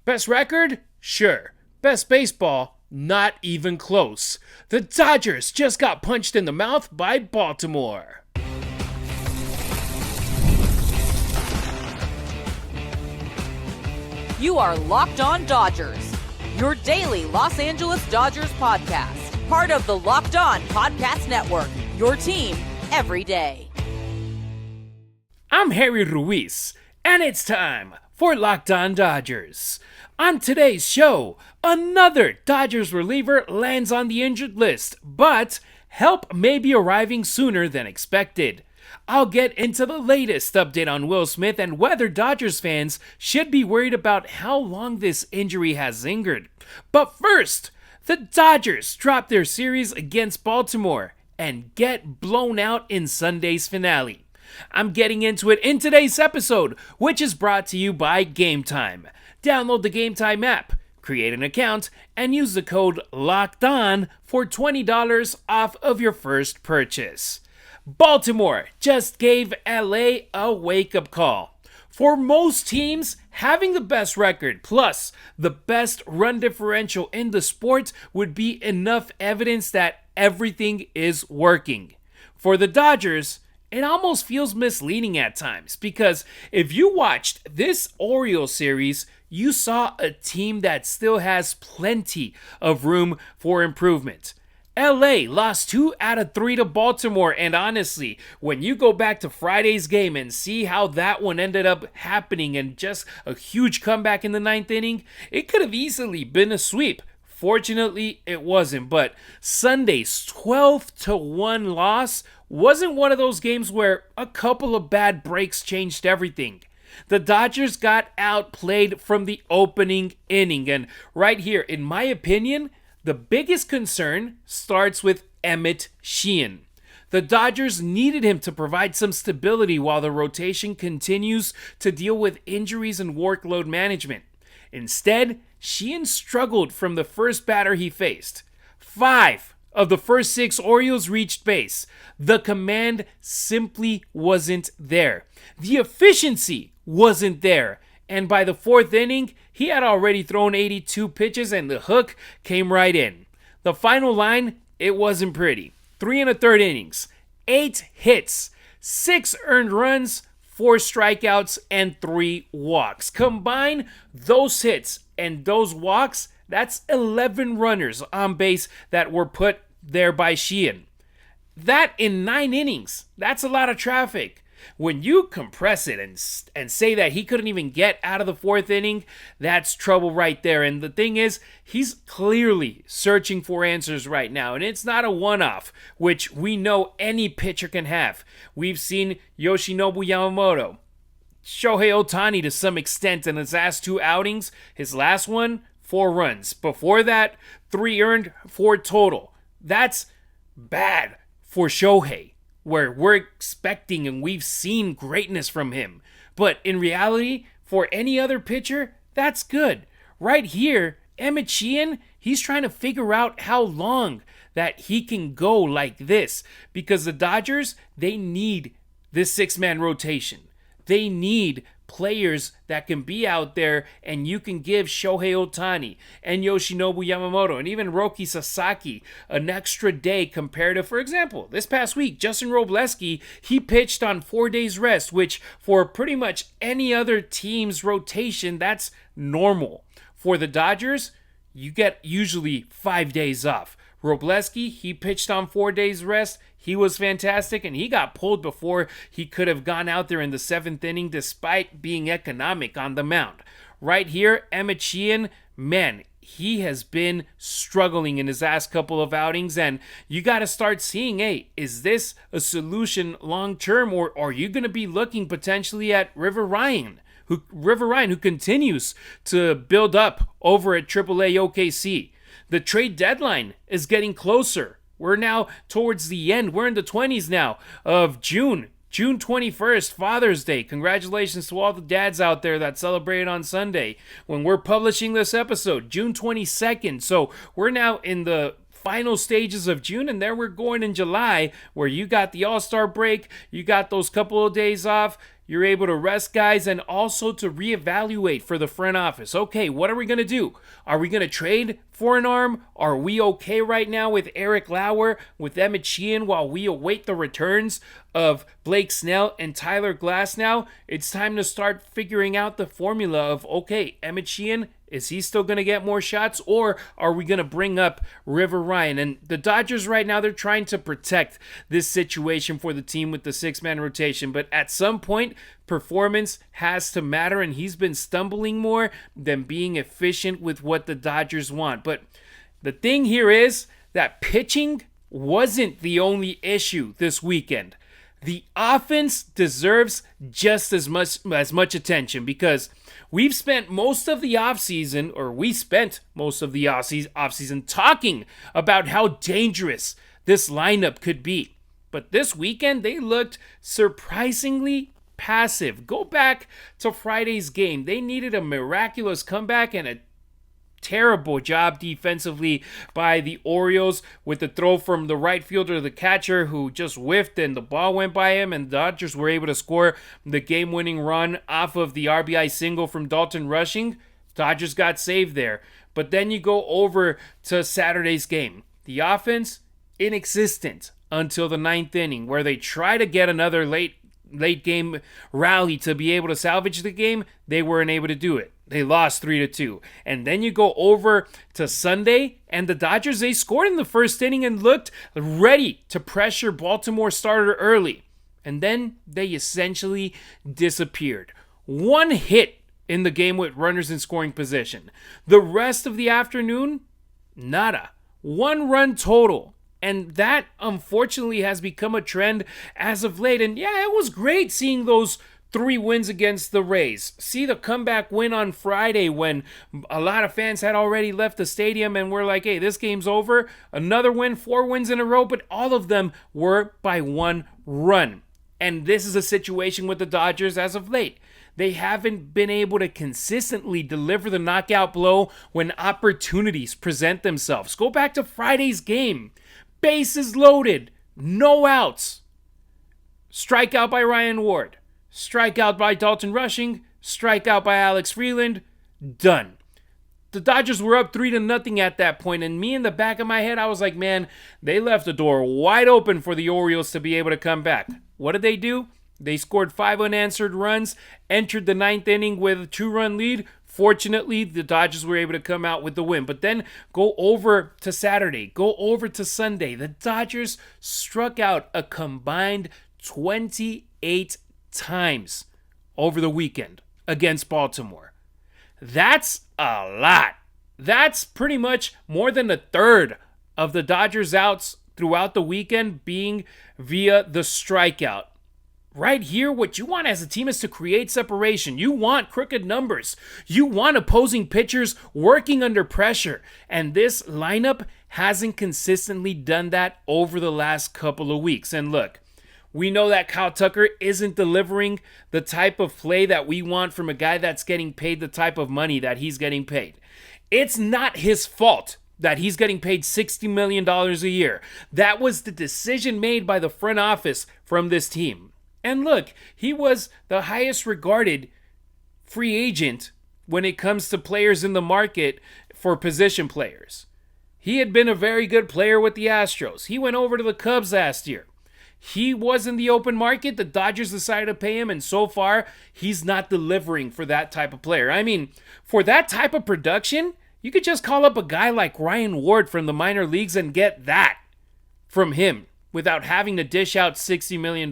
Best record? Sure. Best baseball? Not even close. The Dodgers just got punched in the mouth by Baltimore. You are Locked On Dodgers, your daily Los Angeles Dodgers podcast. Part of the Locked On Podcast Network, your team every day. I'm Harry Ruiz, and it's time for Locked On Dodgers. On today's show, another Dodgers reliever lands on the injured list, but help may be arriving sooner than expected. I'll get into the latest update on Will Smith and whether Dodgers fans should be worried about how long this injury has lingered. But first, the Dodgers drop their series against Baltimore and get blown out in Sunday's finale. I'm getting into it in today's episode, which is brought to you by Gametime. Download the Gametime app, create an account, and use the code LOCKEDON for $20 off of your first purchase. Baltimore just gave LA a wake-up call. For most teams, having the best record plus the best run differential in the sport would be enough evidence that everything is working. For the Dodgers, it almost feels misleading at times because if you watched this Orioles series, you saw a team that still has plenty of room for improvement. LA lost 2 out of 3 to Baltimore, and honestly, when you go back to Friday's game and see how that one ended up happening and just a huge comeback in the 9th inning, it could have easily been a sweep. Fortunately, it wasn't, but Sunday's 12-1 loss wasn't one of those games where a couple of bad breaks changed everything. The Dodgers got outplayed from the opening inning, and right here, in my opinion, the biggest concern starts with Emmet Sheehan. The Dodgers needed him to provide some stability while the rotation continues to deal with injuries and workload management. Instead, Sheehan struggled from the first batter he faced. 5 of the first 6 Orioles reached base. The command simply wasn't there. The efficiency wasn't there. And by the 4th inning, he had already thrown 82 pitches and the hook came right in. The final line, it wasn't pretty. 3 1/3 innings, 8 hits, 6 earned runs, 4 strikeouts, and 3 walks. Combine those hits and those walks, that's 11 runners on base that were put there by Sheehan. That in 9 innings, that's a lot of traffic. When you compress it and say that he couldn't even get out of the 4th inning, that's trouble right there. And the thing is, he's clearly searching for answers right now. And it's not a one-off, which we know any pitcher can have. We've seen Yoshinobu Yamamoto, Shohei Ohtani to some extent in his last 2 outings. His last one, 4 runs. Before that, 3 earned, 4 total. That's bad for Shohei, where we're expecting and we've seen greatness from him. But in reality, for any other pitcher, that's good. Right here, Emmet Sheehan, he's trying to figure out how long that he can go like this. Because the Dodgers, they need this 6-man rotation. They need players that can be out there and you can give Shohei Ohtani and Yoshinobu Yamamoto and even Roki Sasaki an extra day compared to, for example, this past week, Justin Robleski, he pitched on 4 days rest, which for pretty much any other team's rotation, that's normal. For the Dodgers, you get usually 5 days off. Robleski, he pitched on 4 days rest. He was fantastic, and he got pulled before he could have gone out there in the 7th inning despite being economic on the mound. Right here, Emmet Sheehan, man, he has been struggling in his last couple of outings, and you got to start seeing, hey, is this a solution long-term, or are you going to be looking potentially at River Ryan, who continues to build up over at AAA OKC? The trade deadline is getting closer. We're now towards the end. We're in the 20s now of June. June 21st, Father's Day. Congratulations to all the dads out there that celebrated on Sunday. When we're publishing this episode, June 22nd. So we're now in the final stages of June, and then we're going in July, where you got the All-Star break, you got those couple of days off, You're able to rest guys and also to reevaluate for the front office. Okay, what are we going to do? Are we going to trade for an arm? Are we okay right now with Eric Lauer, with Emmet Sheehan while we await the returns of Blake Snell and Tyler Glasnow? It's time to start figuring out the formula of, okay, Emmet Sheehan, is he still going to get more shots, or are we going to bring up River Ryan? And the Dodgers right now, they're trying to protect this situation for the team with the six-man rotation. But at some point, performance has to matter, and he's been stumbling more than being efficient with what the Dodgers want. But the thing here is that pitching wasn't the only issue this weekend. The offense deserves just as much attention, because we spent most of the offseason talking about how dangerous this lineup could be. But this weekend, they looked surprisingly passive. Go back to Friday's game. They needed a miraculous comeback and a terrible job defensively by the Orioles with the throw from the right fielder to the catcher, who just whiffed and the ball went by him, and the Dodgers were able to score the game-winning run off of the RBI single from Dalton Rushing. Dodgers got saved there. But then you go over to Saturday's game. The offense, inexistent until the ninth inning, where they try to get another late game rally to be able to salvage the game. They weren't able to do it. They lost 3-2. And then you go over to Sunday, and the Dodgers, they scored in the first inning and looked ready to pressure Baltimore starter early. And then they essentially disappeared. One hit in the game with runners in scoring position. The rest of the afternoon, nada. One run total. And that, unfortunately, has become a trend as of late. And yeah, it was great seeing those 3 wins against the Rays. See the comeback win on Friday when a lot of fans had already left the stadium and were like, hey, this game's over. Another win, 4 wins in a row, but all of them were by 1 run. And this is a situation with the Dodgers as of late. They haven't been able to consistently deliver the knockout blow when opportunities present themselves. Go back to Friday's game. Bases loaded, no outs. Strikeout by Ryan Ward. Strikeout by Dalton Rushing. Strikeout by Alex Freeland. Done. The Dodgers were up 3-0 at that point, and me in the back of my head, I was like, man, they left the door wide open for the Orioles to be able to come back. What did they do? They scored 5 unanswered runs, entered the ninth inning with a 2-run lead. Fortunately, the Dodgers were able to come out with the win. But then go over to Saturday, go over to Sunday. The Dodgers struck out a combined 28 times over the weekend against Baltimore. That's a lot. That's pretty much more than a third of the Dodgers' outs throughout the weekend being via the strikeout. Right here, what you want as a team is to create separation. You want crooked numbers. You want opposing pitchers working under pressure. And this lineup hasn't consistently done that over the last couple of weeks. And look, we know that Kyle Tucker isn't delivering the type of play that we want from a guy that's getting paid the type of money that he's getting paid. It's not his fault that he's getting paid $60 million a year. That was the decision made by the front office from this team. And look, he was the highest regarded free agent when it comes to players in the market for position players. He had been a very good player with the Astros. He went over to the Cubs last year. He was in the open market. The Dodgers decided to pay him, and so far, he's not delivering for that type of player. I mean, for that type of production, you could just call up a guy like Ryan Ward from the minor leagues and get that from him without having to dish out $60 million.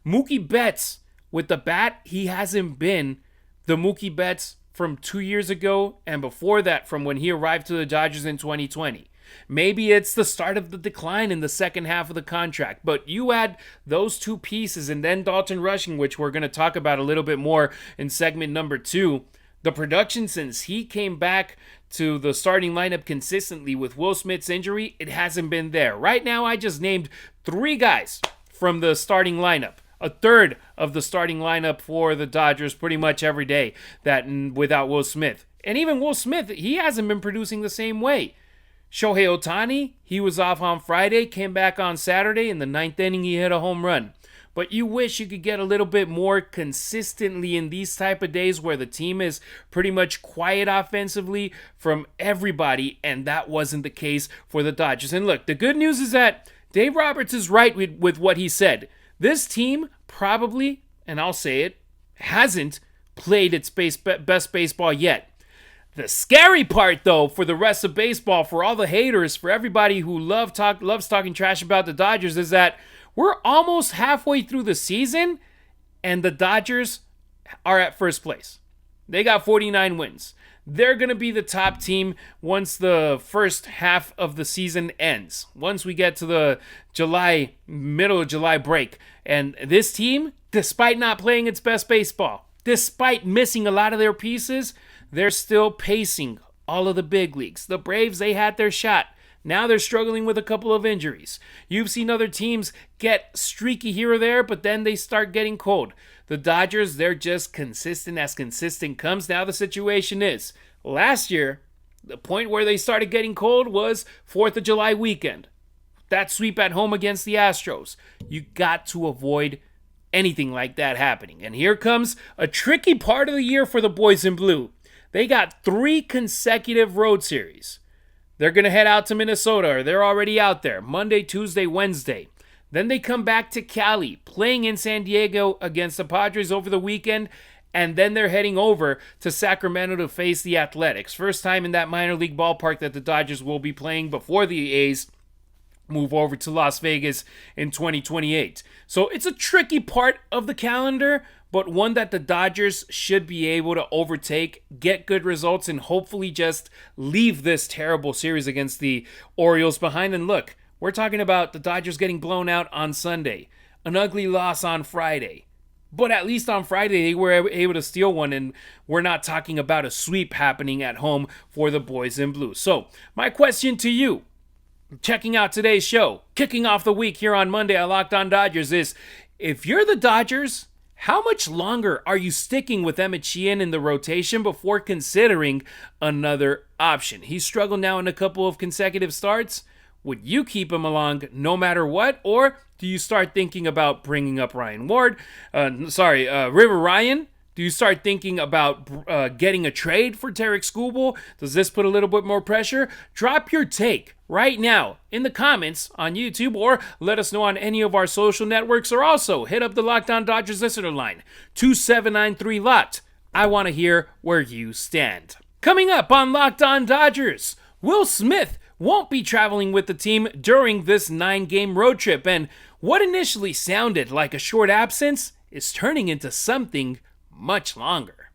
Mookie Betts, with the bat, he hasn't been the Mookie Betts from 2 years ago and before that from when he arrived to the Dodgers in 2020. Maybe it's the start of the decline in the second half of the contract, but you add those two pieces and then Dalton Rushing, which we're going to talk about a little bit more in segment number 2. The production since he came back to the starting lineup consistently with Will Smith's injury, it hasn't been there. Right now, I just named 3 guys from the starting lineup. A third of the starting lineup for the Dodgers pretty much every day that without Will Smith. And even Will Smith, he hasn't been producing the same way. Shohei Ohtani, he was off on Friday, came back on Saturday. In the ninth inning, he hit a home run. but you wish you could get a little bit more consistently in these type of days where the team is pretty much quiet offensively from everybody, and that wasn't the case for the Dodgers. And look, the good news is that Dave Roberts is right with what he said. This team probably, and I'll say it, hasn't played its best baseball yet. The scary part, though, for the rest of baseball, for all the haters, for everybody who loves talking trash about the Dodgers, is that we're almost halfway through the season, and the Dodgers are at first place. They got 49 wins. They're going to be the top team once the first half of the season ends, once we get to the middle of July break. And this team, despite not playing its best baseball, despite missing a lot of their pieces, they're still pacing all of the big leagues. The Braves, they had their shot. Now they're struggling with a couple of injuries. You've seen other teams get streaky here or there, but then they start getting cold. The Dodgers, they're just consistent as consistent comes. Now the situation is, last year, the point where they started getting cold was 4th of July weekend. That sweep at home against the Astros. You got to avoid anything like that happening. And here comes a tricky part of the year for the boys in blue. They got 3 consecutive road series. They're going to head out to Minnesota, or they're already out there, Monday, Tuesday, Wednesday. Then they come back to Cali, playing in San Diego against the Padres over the weekend, and then they're heading over to Sacramento to face the Athletics. First time in that minor league ballpark that the Dodgers will be playing before the A's move over to Las Vegas in 2028. So it's a tricky part of the calendar, but one that the Dodgers should be able to overtake, get good results, and hopefully just leave this terrible series against the Orioles behind. And look, we're talking about the Dodgers getting blown out on Sunday, an ugly loss on Friday. But at least on Friday, they were able to steal one, and we're not talking about a sweep happening at home for the boys in blue. So my question to you, checking out today's show, kicking off the week here on Monday on Locked On Dodgers, is if you're the Dodgers, how much longer are you sticking with Emmet Sheehan in the rotation before considering another option? He's struggled now in a couple of consecutive starts. Would you keep him along no matter what? Or do you start thinking about bringing up River Ryan? Do you start thinking about getting a trade for Tarek Skubal? Does this put a little bit more pressure? Drop your take right now in the comments on YouTube, or let us know on any of our social networks, or also hit up the Locked On Dodgers listener line, 2793-LOCKED. I want to hear where you stand. Coming up on Locked On Dodgers, Will Smith won't be traveling with the team during this 9-game road trip, and what initially sounded like a short absence is turning into something much longer.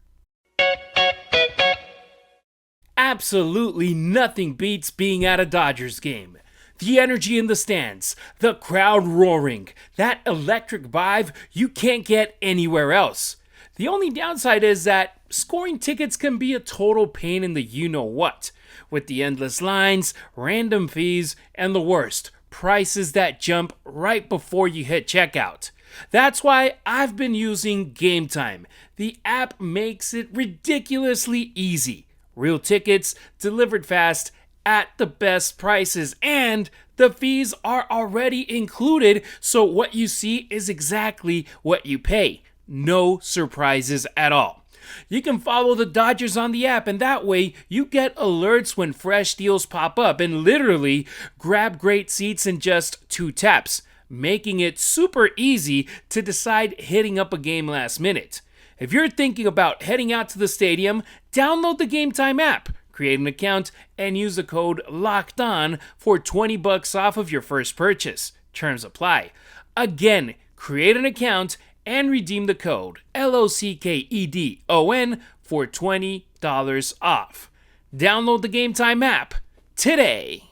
Absolutely nothing beats being at a Dodgers game. The energy in the stands, the crowd roaring, that electric vibe you can't get anywhere else. The only downside is that scoring tickets can be a total pain in the you-know-what, with the endless lines, random fees, and the worst, prices that jump right before you hit checkout. That's why I've been using Gametime. The app makes it ridiculously easy. Real tickets delivered fast at the best prices, and the fees are already included, so what you see is exactly what you pay. No surprises at all. You can follow the Dodgers on the app, and that way you get alerts when fresh deals pop up and literally grab great seats in just 2 taps, making it super easy to decide hitting up a game last minute. If you're thinking about heading out to the stadium, download the Gametime app, create an account, and use the code LOCKEDON for $20 off of your first purchase. Terms apply. Again, create an account and redeem the code LOCKEDON for $20 off. Download the Gametime app today.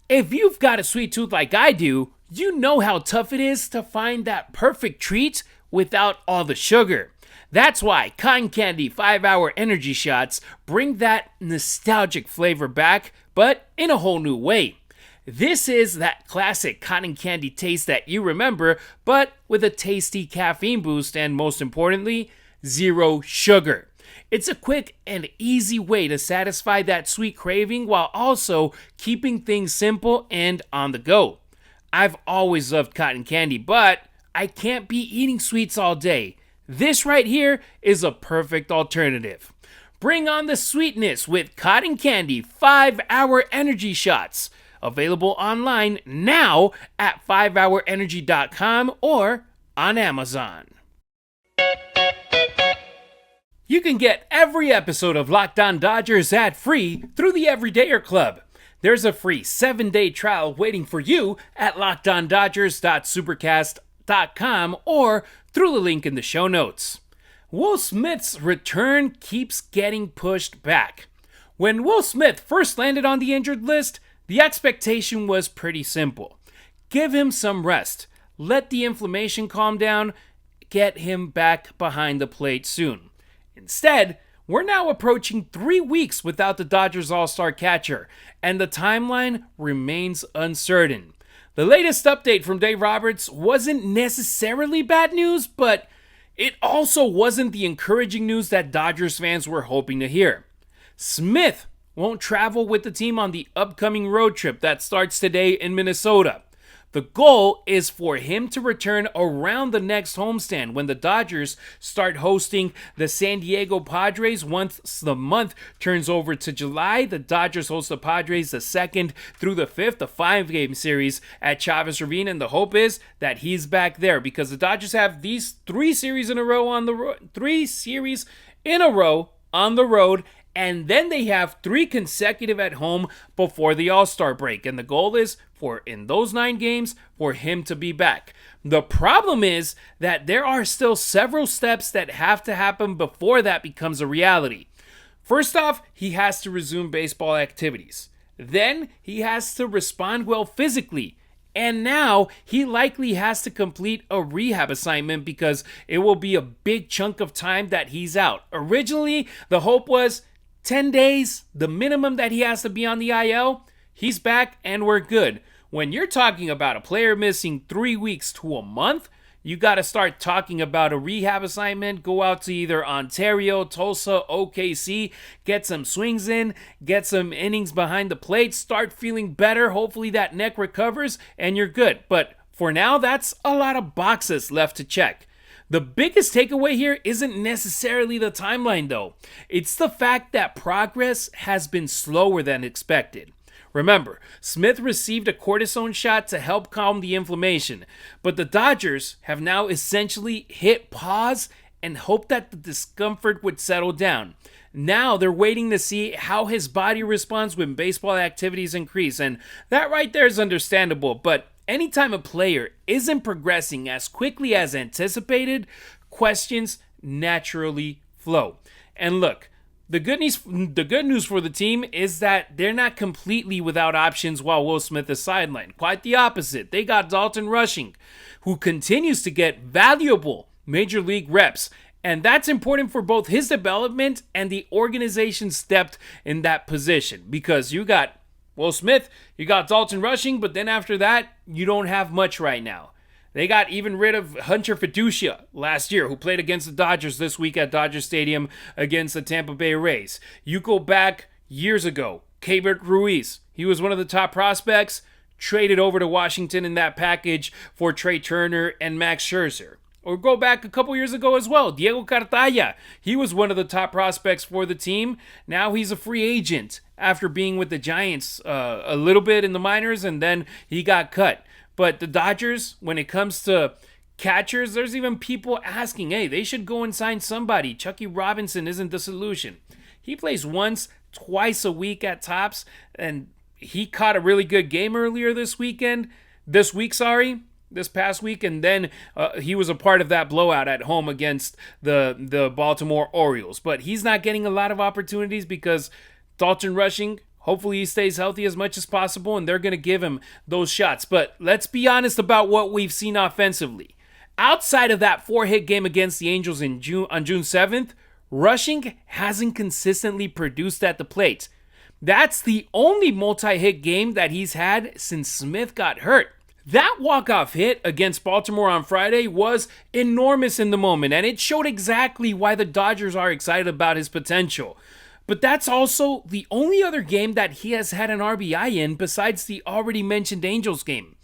If you've got a sweet tooth like I do, you know how tough it is to find that perfect treat without all the sugar. That's why Cotton Candy 5-Hour Energy Shots bring that nostalgic flavor back, but in a whole new way. This is that classic cotton candy taste that you remember, but with a tasty caffeine boost and, most importantly, 0 sugar. It's a quick and easy way to satisfy that sweet craving while also keeping things simple and on the go. I've always loved cotton candy, but I can't be eating sweets all day. This right here is a perfect alternative. Bring on the sweetness with cotton candy 5-hour energy shots. Available online now at 5hourenergy.com or on Amazon. You can get every episode of Locked On Dodgers ad-free through the Everydayer Club. There's a free 7-day trial waiting for you at lockedondodgers.supercast.com or through the link in the show notes. Will Smith's return keeps getting pushed back. When Will Smith first landed on the injured list, the expectation was pretty simple. Give him some rest, let the inflammation calm down, get him back behind the plate soon. Instead, we're now approaching 3 weeks without the Dodgers All-Star catcher, and the timeline remains uncertain. The latest update from Dave Roberts wasn't necessarily bad news, but it also wasn't the encouraging news that Dodgers fans were hoping to hear. Smith won't travel with the team on the upcoming road trip that starts today in Minnesota. The goal is for him to return around the next homestand when the Dodgers start hosting the San Diego Padres. Once the month turns over to July, the Dodgers host the Padres the 2nd through the 5th, a 5-game series at Chavez Ravine, and the hope is that he's back there because the Dodgers have these 3 series in a row on the road, and then they have 3 consecutive at home before the All-Star break. And the goal is for, in those 9 games, for him to be back. The problem is that there are still several steps that have to happen before that becomes a reality. First off, he has to resume baseball activities. Then he has to respond well physically. And now he likely has to complete a rehab assignment because it will be a big chunk of time that he's out. Originally, the hope was 10 days, the minimum that he has to be on the IL, he's back and we're good. When you're talking about a player missing 3 weeks to a month, you got to start talking about a rehab assignment, go out to either Ontario, Tulsa, OKC, get some swings in, get some innings behind the plate, start feeling better, hopefully that neck recovers, and you're good. But for now, that's a lot of boxes left to check. The biggest takeaway here isn't necessarily the timeline though. It's the fact that progress has been slower than expected. Remember, Smith received a cortisone shot to help calm the inflammation, but the Dodgers have now essentially hit pause and hoped that the discomfort would settle down. Now they're waiting to see how his body responds when baseball activities increase, and that right there is understandable, but anytime a player isn't progressing as quickly as anticipated, questions naturally flow. And look, the good news for the team is that they're not completely without options while Will Smith is sidelined. Quite the opposite. They got Dalton Rushing, who continues to get valuable major league reps. And that's important for both his development and the organization's depth in that position. Because you got Will Smith, you got Dalton Rushing, but then after that, you don't have much right now. They got even rid of Hunter Fiducia last year, who played against the Dodgers this week at Dodger Stadium against the Tampa Bay Rays. You go back years ago, Harry Ruiz, he was one of the top prospects, traded over to Washington in that package for Trey Turner and Max Scherzer. Or go back a couple years ago as well, Diego Cartaya, he was one of the top prospects for the team. Now he's a free agent after being with the Giants a little bit in the minors, and then he got cut. But the Dodgers, when it comes to catchers, there's even people asking, hey, they should go and sign somebody. Chucky Robinson isn't the solution. He plays once, twice a week at tops, and he caught a really good game earlier this past week, and then he was a part of that blowout at home against the Baltimore Orioles. But he's not getting a lot of opportunities because Dalton Rushing, hopefully he stays healthy as much as possible, and they're going to give him those shots. But let's be honest about what we've seen offensively. Outside of that 4-hit game against the Angels on June 7th, Rushing hasn't consistently produced at the plate. That's the only multi-hit game that he's had since Smith got hurt. That walk-off hit against Baltimore on Friday was enormous in the moment, and it showed exactly why the Dodgers are excited about his potential. But that's also the only other game that he has had an RBI in besides the already mentioned Angels game.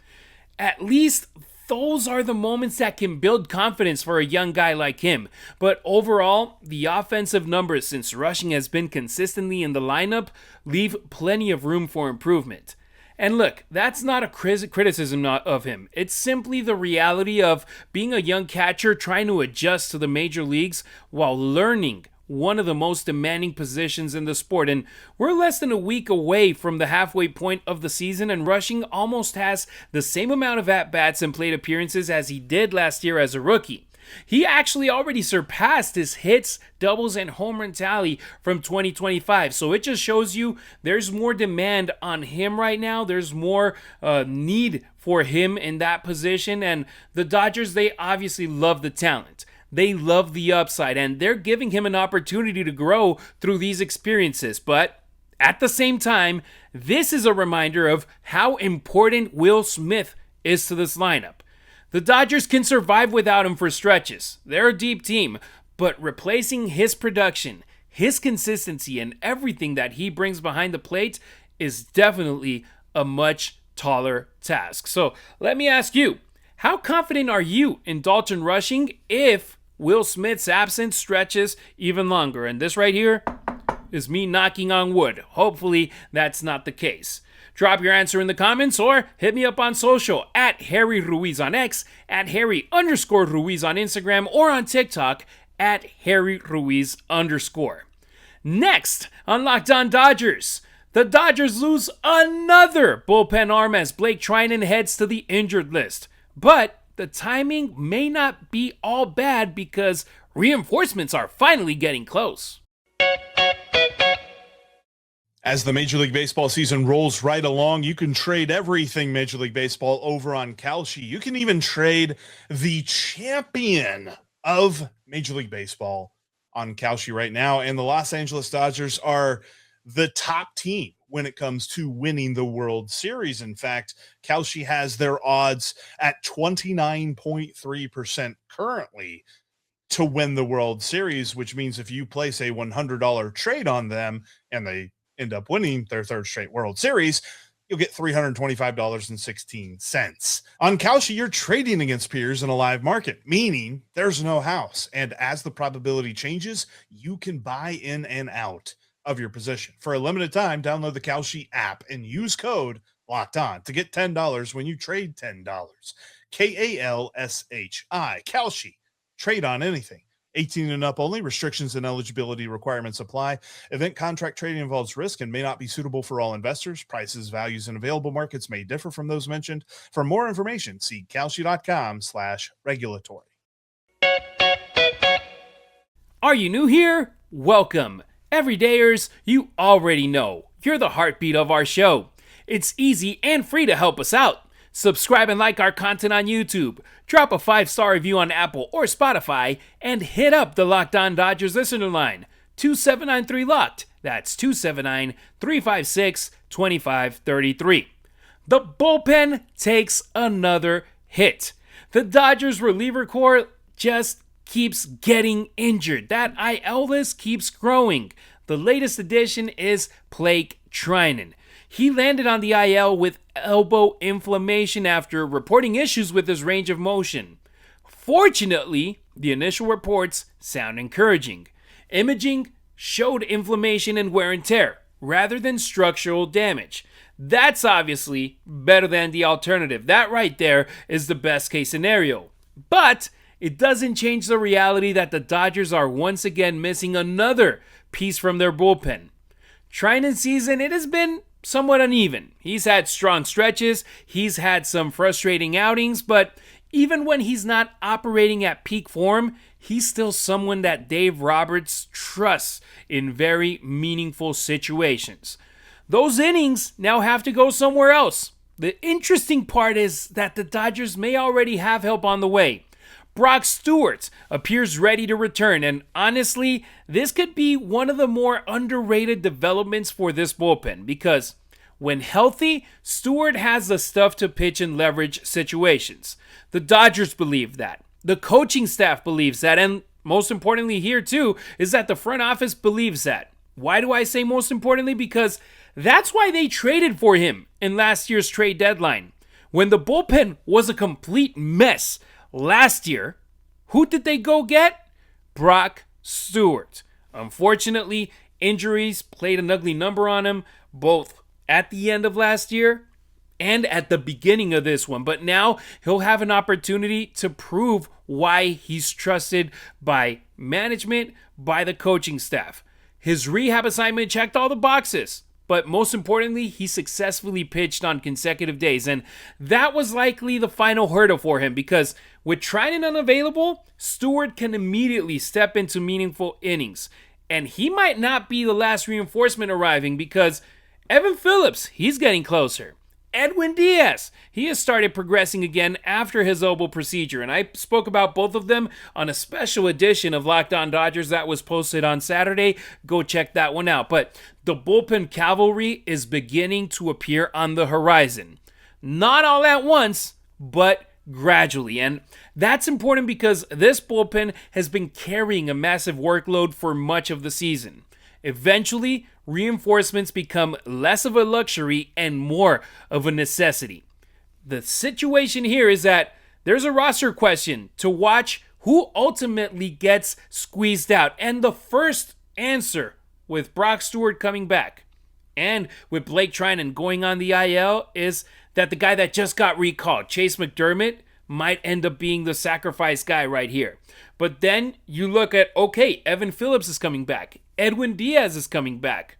At least those are the moments that can build confidence for a young guy like him. But overall, the offensive numbers since Rushing has been consistently in the lineup leave plenty of room for improvement. And look, that's not a criticism of him. It's simply the reality of being a young catcher trying to adjust to the major leagues while learning one of the most demanding positions in the sport. And we're less than a week away from the halfway point of the season, and Rushing almost has the same amount of at-bats and plate appearances as he did last year as a rookie. He actually already surpassed his hits, doubles, and home run tally from 2025. So it just shows you there's more demand on him right now. There's more need for him in that position. And the Dodgers, they obviously love the talent. They love the upside, and they're giving him an opportunity to grow through these experiences. But at the same time, this is a reminder of how important Will Smith is to this lineup. The Dodgers can survive without him for stretches. They're a deep team, but replacing his production, his consistency, and everything that he brings behind the plate is definitely a much taller task. So let me ask you, how confident are you in Dalton Rushing if Will Smith's absence stretches even longer? And this right here is me knocking on wood. Hopefully that's not the case. Drop your answer in the comments or hit me up on social at Harry Ruiz on X, at Harry_Ruiz on Instagram, or on TikTok at Harry Ruiz_. Next on Locked On Dodgers, the Dodgers lose another bullpen arm as Blake Treinen heads to the injured list. But the timing may not be all bad because reinforcements are finally getting close. As the Major League Baseball season rolls right along, you can trade everything Major League Baseball over on KALSHI. You can even trade the champion of Major League Baseball on KALSHI right now. And the Los Angeles Dodgers are the top team when it comes to winning the World Series. In fact, KALSHI has their odds at 29.3% currently to win the World Series, which means if you place a $100 trade on them and they end up winning their third straight World Series, you'll get $325.16. On KALSHI, you're trading against peers in a live market, meaning there's no house. And as the probability changes, you can buy in and out of your position. For a limited time, download the KALSHI app and use code LOCKEDON to get $10 when you trade $10. KALSHI. KALSHI. Trade on anything. 18 and up only. Restrictions and eligibility requirements apply. Event contract trading involves risk and may not be suitable for all investors. Prices, values, and available markets may differ from those mentioned. For more information, see kalshi.com/regulatory. Are you new here? Welcome. Everydayers, you already know you're the heartbeat of our show. It's easy and free to help us out. Subscribe and like our content on YouTube, drop a 5-star review on Apple or Spotify, and hit up the Locked On Dodgers listener line, 2793-LOCKED. That's 279-356-2533. The bullpen takes another hit. The Dodgers reliever corps just keeps getting injured. That IL list keeps growing. The latest addition is Blake Treinen. He landed on the IL with elbow inflammation after reporting issues with his range of motion. Fortunately, the initial reports sound encouraging. Imaging showed inflammation and wear and tear, rather than structural damage. That's obviously better than the alternative. That right there is the best case scenario. But it doesn't change the reality that the Dodgers are once again missing another piece from their bullpen. Treinen's season, it has been somewhat uneven. He's had strong stretches, he's had some frustrating outings, but even when he's not operating at peak form, he's still someone that Dave Roberts trusts in very meaningful situations. Those innings now have to go somewhere else. The interesting part is that the Dodgers may already have help on the way. Brock Stewart appears ready to return, and honestly, this could be one of the more underrated developments for this bullpen because when healthy, Stewart has the stuff to pitch in leverage situations. The Dodgers believe that. The coaching staff believes that, and most importantly here too, is that the front office believes that. Why do I say most importantly? Because that's why they traded for him in last year's trade deadline. When the bullpen was a complete mess last year, who did they go get? Brock Stewart. Unfortunately, injuries played an ugly number on him, both at the end of last year and at the beginning of this one. But now he'll have an opportunity to prove why he's trusted by management, by the coaching staff. His rehab assignment checked all the boxes, but most importantly, he successfully pitched on consecutive days. And that was likely the final hurdle for him because with Treinen unavailable, Stewart can immediately step into meaningful innings. And he might not be the last reinforcement arriving because Evan Phillips, he's getting closer. Edwin Diaz, he has started progressing again after his elbow procedure, and I spoke about both of them on a special edition of Locked On Dodgers that was posted on Saturday. Go check that one out. But the bullpen cavalry is beginning to appear on the horizon. Not all at once, but gradually. And that's important because this bullpen has been carrying a massive workload for much of the season. Eventually, reinforcements become less of a luxury and more of a necessity. The situation here is that there's a roster question to watch who ultimately gets squeezed out. And the first answer, with Brock Stewart coming back and with Blake Treinen going on the IL, is that the guy that just got recalled, Chase McDermott, might end up being the sacrifice guy right here. But then you look at, okay, Evan Phillips is coming back. Edwin Diaz is coming back.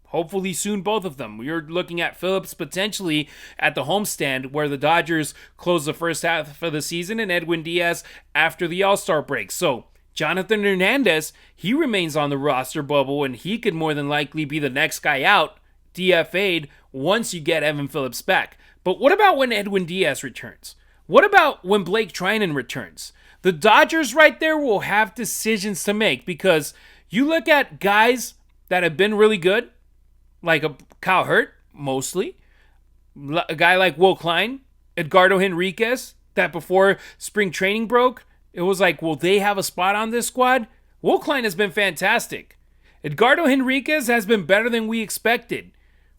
Hopefully soon, both of them. We're looking at Phillips potentially at the homestand where the Dodgers close the first half of the season and Edwin Diaz after the All-Star break. So Jonathan Hernandez, he remains on the roster bubble and he could more than likely be the next guy out, DFA'd, once you get Evan Phillips back. But what about when Edwin Diaz returns? What about when Blake Treinen returns? The Dodgers right there will have decisions to make because you look at guys that have been really good, like a Kyle Hurt, mostly. A guy like Will Klein, Edgardo Henriquez, that before spring training broke, it was like, will they have a spot on this squad? Will Klein has been fantastic. Edgardo Henriquez has been better than we expected.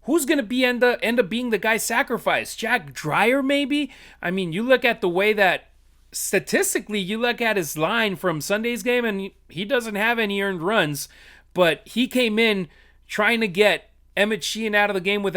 Who's going to end up being the guy sacrificed? Jack Dreyer, maybe? I mean, you look at the way that statistically, you look at his line from Sunday's game, and he doesn't have any earned runs, but he came in trying to get Emmet Sheehan out of the game with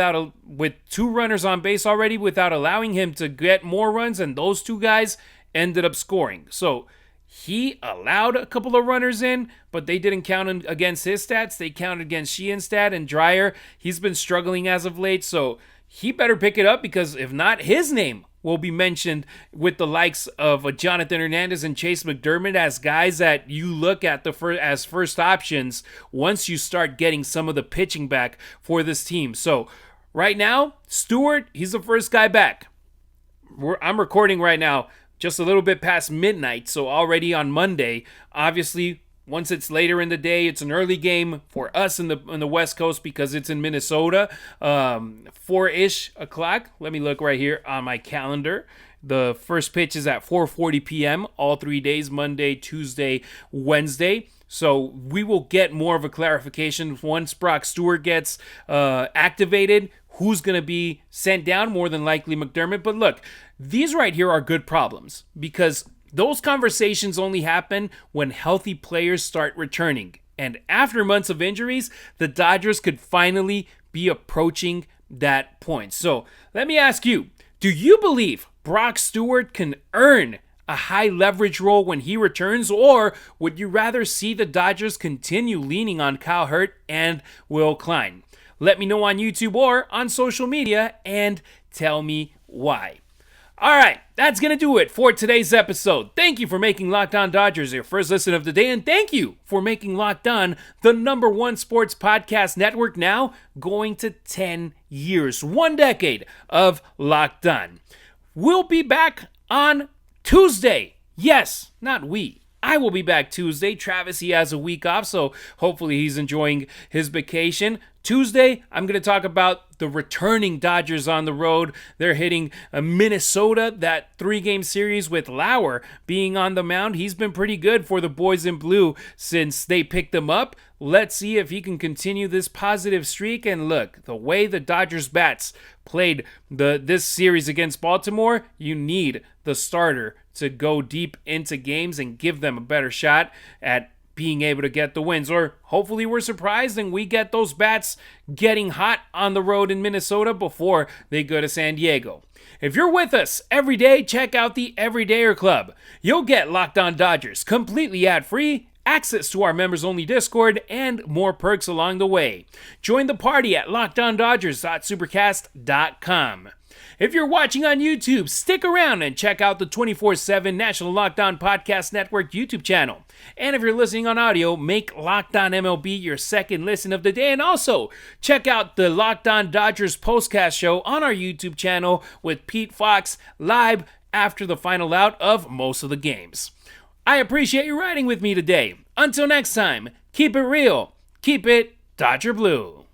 2 runners on base already, without allowing him to get more runs, and those 2 guys ended up scoring. So he allowed a couple of runners in, but they didn't count against his stats. They counted against Sheehan's stat, and Dreyer, he's been struggling as of late, so he better pick it up because if not, his name will be mentioned with the likes of Jonathan Hernandez and Chase McDermott as guys that you look at as first options once you start getting some of the pitching back for this team. So right now, Stewart, he's the first guy back. I'm recording right now just a little bit past midnight, so already on Monday. Obviously, once it's later in the day, it's an early game for us in the West Coast because it's in Minnesota, 4-ish o'clock. Let me look right here on my calendar. The first pitch is at 4:40 p.m. all 3 days, Monday, Tuesday, Wednesday. So we will get more of a clarification once Brock Stewart gets activated. Who's going to be sent down? More than likely McDermott. But look, these right here are good problems because those conversations only happen when healthy players start returning. And after months of injuries, the Dodgers could finally be approaching that point. So let me ask you, do you believe Brock Stewart can earn a high leverage role when he returns, or would you rather see the Dodgers continue leaning on Kyle Hurt and Will Klein? Let me know on YouTube or on social media and tell me why. All right, that's going to do it for today's episode. Thank you for making Locked On Dodgers your first listen of the day, and thank you for making Locked On the #1 sports podcast network, now going to 10 years, 1 decade of Locked On. We'll be back on Tuesday. Yes, not we. I will be back Tuesday. Travis, he has a week off, so hopefully he's enjoying his vacation. Tuesday, I'm going to talk about the returning Dodgers on the road. They're hitting Minnesota, that 3-game series with Lauer being on the mound. He's been pretty good for the boys in blue since they picked him up. Let's see if he can continue this positive streak. And look, the way the Dodgers bats played this series against Baltimore, you need the starter to go deep into games and give them a better shot at being able to get the wins. Or hopefully we're surprised and we get those bats getting hot on the road in Minnesota before they go to San Diego. If you're with us every day, check out the Everydayer Club. You'll get Locked On Dodgers completely ad-free, access to our members-only Discord, and more perks along the way. Join the party at LockedOnDodgers.supercast.com. If you're watching on YouTube, stick around and check out the 24/7 National Locked On Podcast Network YouTube channel. And if you're listening on audio, make Locked On MLB your second listen of the day. And also, check out the Locked On Dodgers postcast show on our YouTube channel with Pete Fox live after the final out of most of the games. I appreciate you riding with me today. Until next time, keep it real, keep it Dodger Blue.